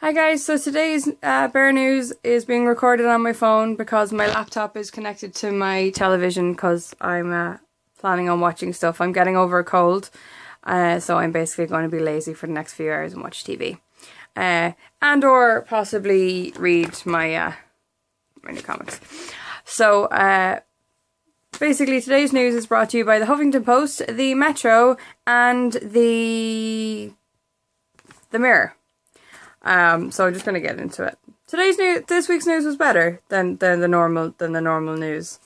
Hi guys, so today's Bear News is being recorded on my phone because my laptop is connected to my television because I'm planning on watching stuff. I'm getting over a cold, so I'm basically going to be lazy for the next few hours and watch TV. And or possibly read my new comics. So basically today's news is brought to you by the Huffington Post, the Metro and the Mirror. So I'm just going to get into it. This week's news was better than the normal news.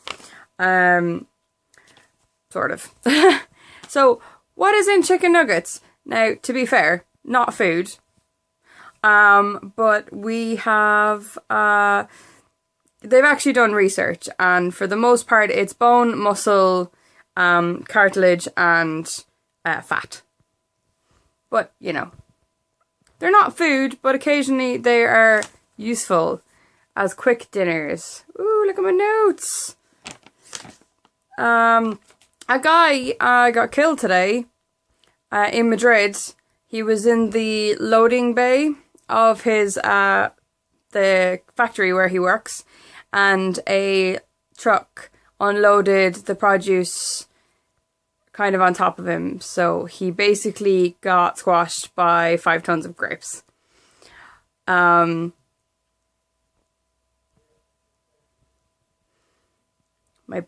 Sort of. So, what is in chicken nuggets? Now, to be fair, not food. But we have, they've actually done research, and for the most part, it's bone, muscle, cartilage, and fat. But, you know. They're not food, but occasionally they are useful as quick dinners. Ooh, look at my notes. A guy got killed today in Madrid. He was in the loading bay of his the factory where he works, and a truck unloaded the produce kind of on top of him, so he basically got squashed by 5 tons of grapes. My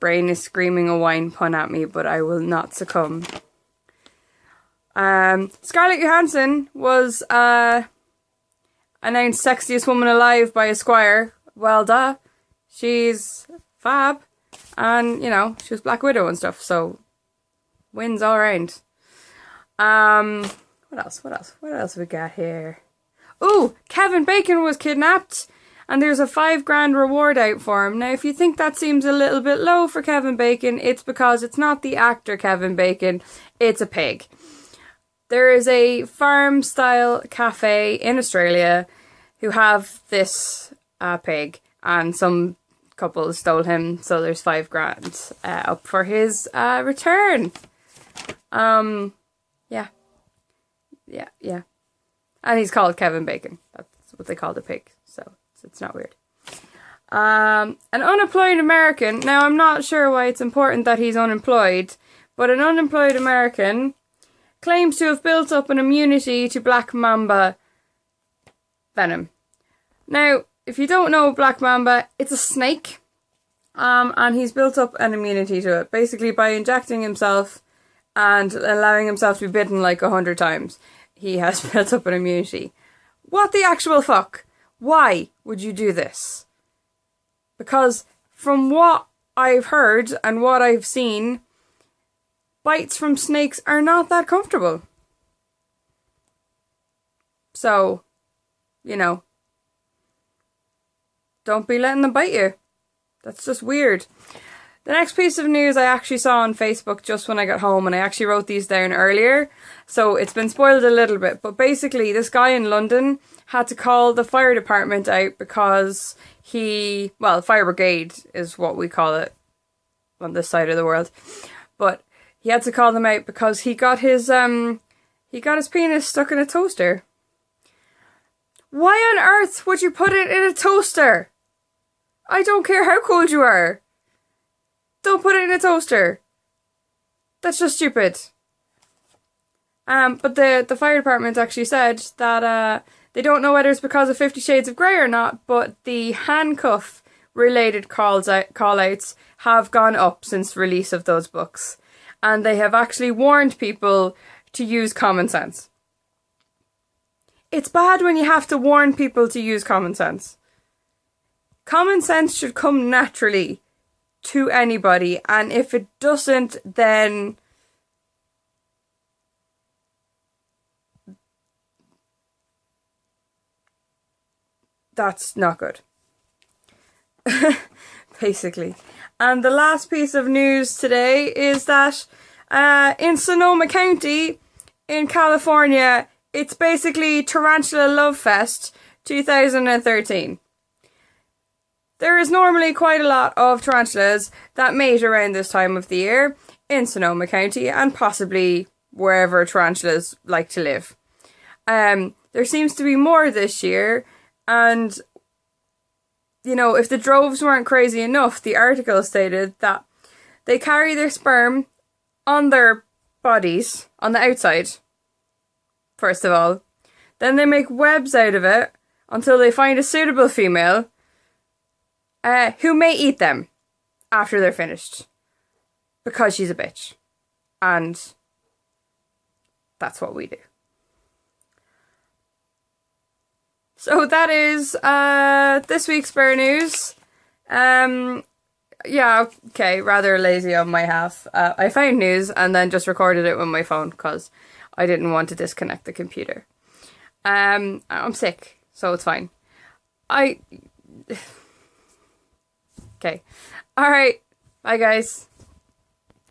brain is screaming a wine pun at me, but I will not succumb. Scarlett Johansson was announced sexiest woman alive by Esquire. Well, duh. She's fab, and you know, she was Black Widow and stuff, so wins all around. What else we got here? Ooh, Kevin Bacon was kidnapped, and there's a $5,000 reward out for him. Now, if you think that seems a little bit low for Kevin Bacon, it's because it's not the actor Kevin Bacon, it's a pig. There is a farm-style cafe in Australia who have this pig, and some couple stole him, so there's $5,000 up for his return. Yeah. And he's called Kevin Bacon. That's what they call the pig, so it's not weird. An unemployed American, now I'm not sure why it's important that he's unemployed, but an unemployed American claims to have built up an immunity to black mamba venom. Now, if you don't know black mamba, it's a snake, and he's built up an immunity to it, basically by injecting himself and allowing himself to be bitten like 100 times. He has built up an immunity. What the actual fuck? Why would you do this? Because from what I've heard and what I've seen, bites from snakes are not that comfortable. So, you know, don't be letting them bite you. That's just weird. The next piece of news I actually saw on Facebook just when I got home, and I actually wrote these down earlier, so it's been spoiled a little bit, but basically this guy in London had to call the fire department out because fire brigade is what we call it on this side of the world, but he had to call them out because he got his penis stuck in a toaster. Why on earth would you put it in a toaster? I don't care how cold you are. Don't put it in a toaster. That's just stupid. But the fire department actually said that they don't know whether it's because of 50 Shades of Grey or not, but the handcuff related call-outs have gone up since release of those books. And they have actually warned people to use common sense. It's bad when you have to warn people to use common sense. Common sense should come naturally to anybody, and if it doesn't, then that's not good. Basically. And the last piece of news today is that in Sonoma County in California, it's basically Tarantula Lovefest 2013. There is normally quite a lot of tarantulas that mate around this time of the year in Sonoma County and possibly wherever tarantulas like to live. There seems to be more this year, and, you know, if the droves weren't crazy enough, the article stated that they carry their sperm on their bodies, on the outside, first of all. Then they make webs out of it until they find a suitable female who may eat them after they're finished. Because she's a bitch. And that's what we do. So that is this week's Bear News. Yeah, okay, rather lazy on my half. I found news and then just recorded it with my phone because I didn't want to disconnect the computer. I'm sick, so it's fine. Okay. Alright. Bye, guys.